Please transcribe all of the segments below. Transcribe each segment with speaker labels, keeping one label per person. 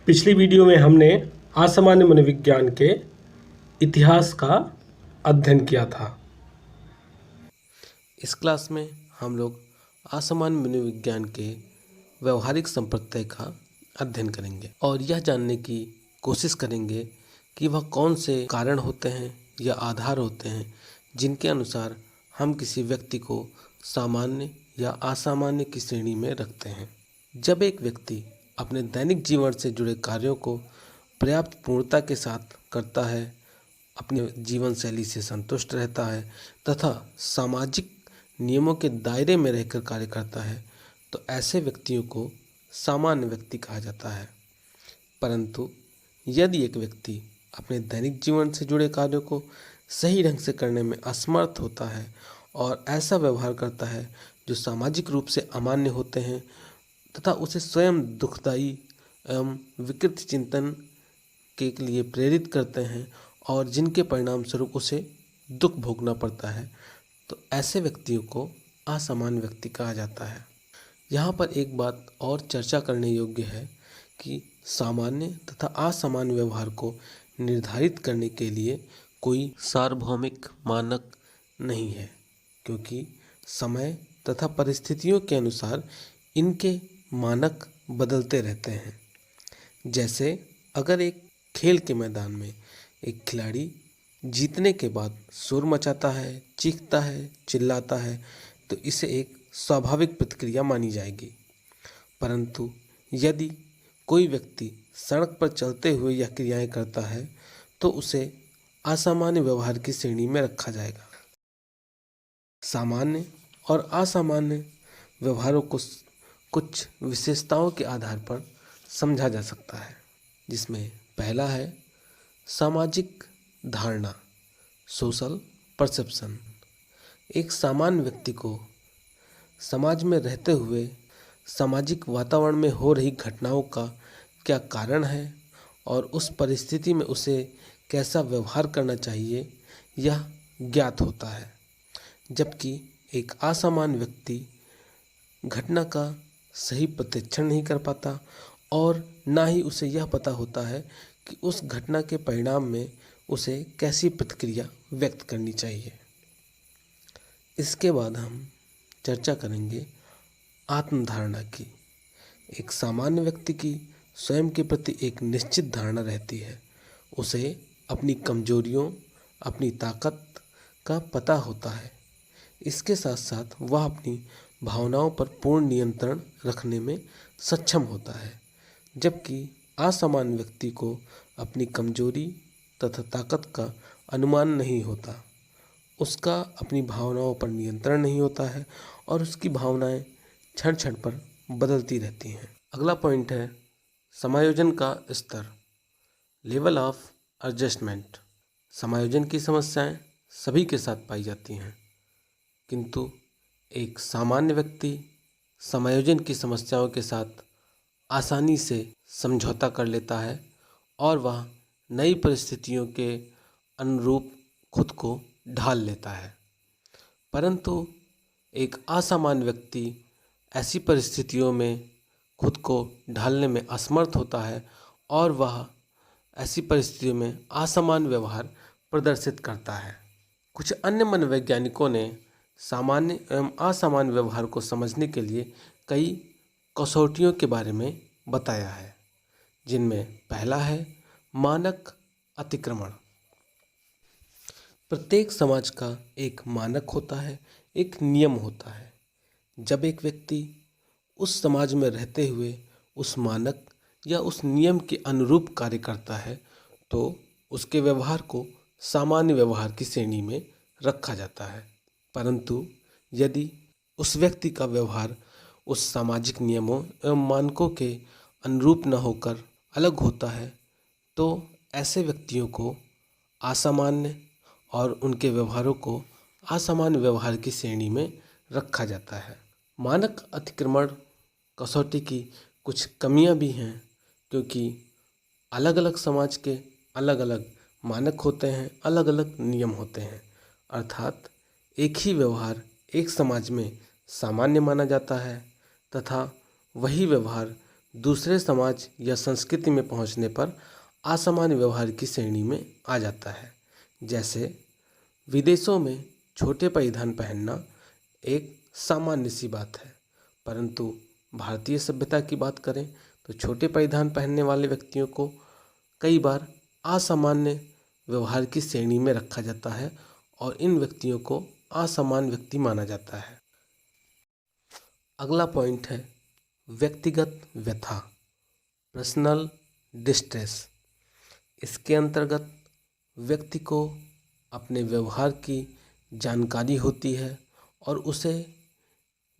Speaker 1: पिछली वीडियो में हमने असामान्य मनोविज्ञान के इतिहास का अध्ययन किया था।
Speaker 2: इस क्लास में हम लोग असामान्य मनोविज्ञान के व्यवहारिक संप्रत्यय का अध्ययन करेंगे और यह जानने की कोशिश करेंगे कि वह कौन से कारण होते हैं या आधार होते हैं जिनके अनुसार हम किसी व्यक्ति को सामान्य या असामान्य की श्रेणी में रखते हैं। जब एक व्यक्ति अपने दैनिक जीवन से जुड़े कार्यों को पर्याप्त पूर्णता के साथ करता है, अपने जीवन शैली से संतुष्ट रहता है तथा सामाजिक नियमों के दायरे में रहकर कार्य करता है, तो ऐसे व्यक्तियों को सामान्य व्यक्ति कहा जाता है। परंतु यदि एक व्यक्ति अपने दैनिक जीवन से जुड़े कार्यों को सही ढंग से करने में असमर्थ होता है और ऐसा व्यवहार करता है जो सामाजिक रूप से अमान्य होते हैं तथा उसे स्वयं दुखदायी एवं विकृत चिंतन के लिए प्रेरित करते हैं और जिनके परिणाम स्वरूप उसे दुख भोगना पड़ता है, तो ऐसे व्यक्तियों को असामान्य व्यक्ति कहा जाता है। यहाँ पर एक बात और चर्चा करने योग्य है कि सामान्य तथा असामान्य व्यवहार को निर्धारित करने के लिए कोई सार्वभौमिक मानक नहीं है, क्योंकि समय तथा परिस्थितियों के अनुसार इनके मानक बदलते रहते हैं। जैसे अगर एक खेल के मैदान में एक खिलाड़ी जीतने के बाद शोर मचाता है, चीखता है, चिल्लाता है, तो इसे एक स्वाभाविक प्रतिक्रिया मानी जाएगी। परंतु यदि कोई व्यक्ति सड़क पर चलते हुए यह क्रियाएं करता है, तो उसे असामान्य व्यवहार की श्रेणी में रखा जाएगा। सामान्य और असामान्य व्यवहारों को कुछ विशेषताओं के आधार पर समझा जा सकता है, जिसमें पहला है सामाजिक धारणा, सोशल परसेप्शन। एक सामान्य व्यक्ति को समाज में रहते हुए सामाजिक वातावरण में हो रही घटनाओं का क्या कारण है और उस परिस्थिति में उसे कैसा व्यवहार करना चाहिए, यह ज्ञात होता है। जबकि एक असामान्य व्यक्ति घटना का सही प्रत्यक्षण नहीं कर पाता और ना ही उसे यह पता होता है कि उस घटना के परिणाम में उसे कैसी प्रतिक्रिया व्यक्त करनी चाहिए। इसके बाद हम चर्चा करेंगे आत्मधारणा की। एक सामान्य व्यक्ति की स्वयं के प्रति एक निश्चित धारणा रहती है। उसे अपनी कमजोरियों, अपनी ताकत का पता होता है। इसके साथ साथ वह अपनी भावनाओं पर पूर्ण नियंत्रण रखने में सक्षम होता है। जबकि असामान्य व्यक्ति को अपनी कमजोरी तथा ताकत का अनुमान नहीं होता, उसका अपनी भावनाओं पर नियंत्रण नहीं होता है और उसकी भावनाएं क्षण क्षण पर बदलती रहती हैं। अगला पॉइंट है समायोजन का स्तर, लेवल ऑफ एडजस्टमेंट। समायोजन की समस्याएं सभी के साथ पाई जाती हैं, किंतु एक सामान्य व्यक्ति समायोजन की समस्याओं के साथ आसानी से समझौता कर लेता है और वह नई परिस्थितियों के अनुरूप खुद को ढाल लेता है। परंतु एक असामान्य व्यक्ति ऐसी परिस्थितियों में खुद को ढालने में असमर्थ होता है और वह ऐसी परिस्थितियों में असामान्य व्यवहार प्रदर्शित करता है। कुछ अन्य मनोवैज्ञानिकों ने सामान्य एवं असामान्य व्यवहार को समझने के लिए कई कसौटियों के बारे में बताया है, जिनमें पहला है मानक अतिक्रमण। प्रत्येक समाज का एक मानक होता है, एक नियम होता है। जब एक व्यक्ति उस समाज में रहते हुए उस मानक या उस नियम के अनुरूप कार्य करता है, तो उसके व्यवहार को सामान्य व्यवहार की श्रेणी में रखा जाता है। परंतु यदि उस व्यक्ति का व्यवहार उस सामाजिक नियमों एवं मानकों के अनुरूप न होकर अलग होता है, तो ऐसे व्यक्तियों को असामान्य और उनके व्यवहारों को असामान्य व्यवहार की श्रेणी में रखा जाता है। मानक अतिक्रमण कसौटी की कुछ कमियां भी हैं, क्योंकि अलग अलग समाज के अलग अलग मानक होते हैं, अलग अलग नियम होते हैं। अर्थात एक ही व्यवहार एक समाज में सामान्य माना जाता है तथा वही व्यवहार दूसरे समाज या संस्कृति में पहुंचने पर असामान्य व्यवहार की श्रेणी में आ जाता है। जैसे विदेशों में छोटे परिधान पहनना एक सामान्य सी बात है, परंतु भारतीय सभ्यता की बात करें तो छोटे परिधान पहनने वाले व्यक्तियों को कई बार असामान्य व्यवहार की श्रेणी में रखा जाता है और इन व्यक्तियों को असामान्य व्यक्ति माना जाता है। अगला पॉइंट है व्यक्तिगत व्यथा, पर्सनल डिस्ट्रेस। इसके अंतर्गत व्यक्ति को अपने व्यवहार की जानकारी होती है और उसे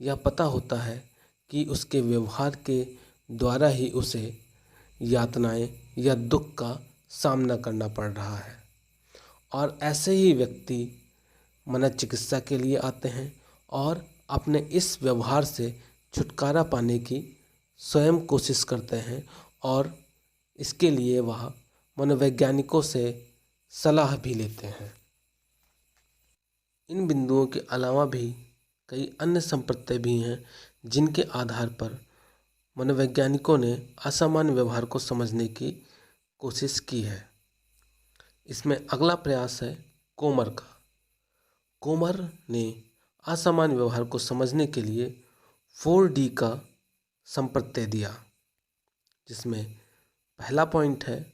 Speaker 2: यह पता होता है कि उसके व्यवहार के द्वारा ही उसे यातनाएं या दुख का सामना करना पड़ रहा है, और ऐसे ही व्यक्ति मनोचिकित्सा के लिए आते हैं और अपने इस व्यवहार से छुटकारा पाने की स्वयं कोशिश करते हैं और इसके लिए वह मनोवैज्ञानिकों से सलाह भी लेते हैं। इन बिंदुओं के अलावा भी कई अन्य संप्रत्यय भी हैं जिनके आधार पर मनोवैज्ञानिकों ने असामान्य व्यवहार को समझने की कोशिश की है। इसमें अगला प्रयास है कोमर का। कोमर ने असामान्य व्यवहार को समझने के लिए 4D का संप्रत्यय दिया, जिसमें पहला पॉइंट है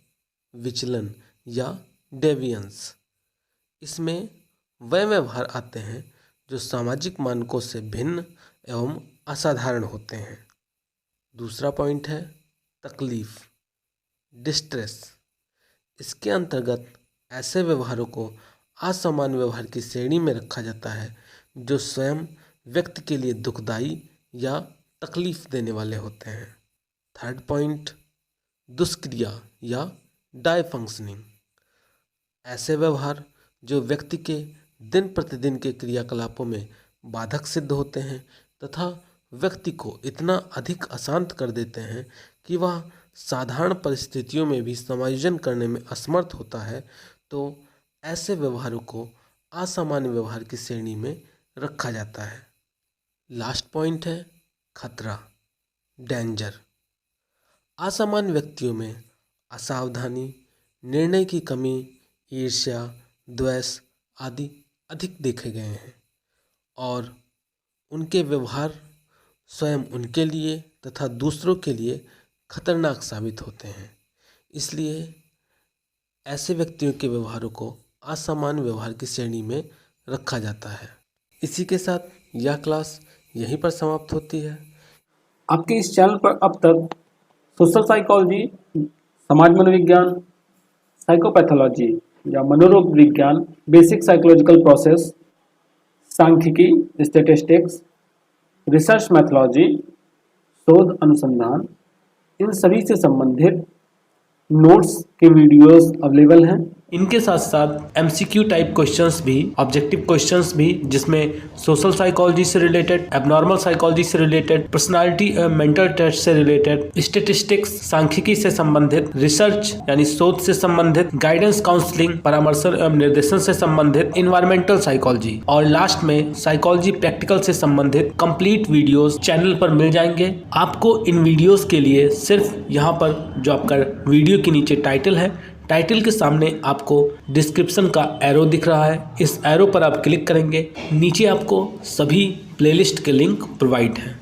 Speaker 2: विचलन या डेविएंस। इसमें वह व्यवहार आते हैं जो सामाजिक मानकों से भिन्न एवं असाधारण होते हैं। दूसरा पॉइंट है तकलीफ, डिस्ट्रेस। इसके अंतर्गत ऐसे व्यवहारों को असामान्य व्यवहार की श्रेणी में रखा जाता है जो स्वयं व्यक्ति के लिए दुखदाई या तकलीफ देने वाले होते हैं। थर्ड पॉइंट दुष्क्रिया या डायफंक्शनिंग। ऐसे व्यवहार जो व्यक्ति के दिन प्रतिदिन के क्रियाकलापों में बाधक सिद्ध होते हैं तथा व्यक्ति को इतना अधिक अशांत कर देते हैं कि वह साधारण परिस्थितियों में भी समायोजन करने में असमर्थ होता है, तो ऐसे व्यवहारों को असामान्य व्यवहार की श्रेणी में रखा जाता है। लास्ट पॉइंट है खतरा, डेंजर। असामान्य व्यक्तियों में असावधानी, निर्णय की कमी, ईर्ष्या, द्वेष आदि अधिक देखे गए हैं और उनके व्यवहार स्वयं उनके लिए तथा दूसरों के लिए खतरनाक साबित होते हैं। इसलिए ऐसे व्यक्तियों के व्यवहारों को असामान्य व्यवहार की श्रेणी में रखा जाता है। इसी के साथ यह क्लास यहीं पर समाप्त होती है।
Speaker 1: आपके इस चैनल पर अब तक सोशल साइकोलॉजी, समाज मनोविज्ञान, साइकोपैथोलॉजी या मनोरोग विज्ञान, बेसिक साइकोलॉजिकल प्रोसेस, सांख्यिकी, स्टैटिस्टिक्स, रिसर्च मैथोलॉजी, शोध अनुसंधान, इन सभी से संबंधित नोट्स के वीडियोस अवेलेबल हैं। इनके साथ साथ MCQ टाइप क्वेश्चंस भी, ऑब्जेक्टिव क्वेश्चंस भी, जिसमें सोशल साइकोलॉजी से रिलेटेड, एबनॉर्मल साइकोलॉजी से रिलेटेड, पर्सनालिटी मेंटल टेस्ट से रिलेटेड, स्टैटिस्टिक्स, सांख्यिकी से संबंधित, रिसर्च यानी शोध से संबंधित, गाइडेंस काउंसलिंग, परामर्शन एवं निर्देशन से संबंधित, इन्वायरमेंटल साइकोलॉजी और लास्ट में साइकोलॉजी प्रैक्टिकल से संबंधित कंप्लीट वीडियोस चैनल पर मिल जाएंगे। आपको इन वीडियोस के लिए सिर्फ यहाँ पर जो आपका वीडियो के नीचे टाइटल है, टाइटल के सामने आपको डिस्क्रिप्शन का एरो दिख रहा है, इस एरो पर आप क्लिक करेंगे, नीचे आपको सभी प्लेलिस्ट के लिंक प्रोवाइड हैं।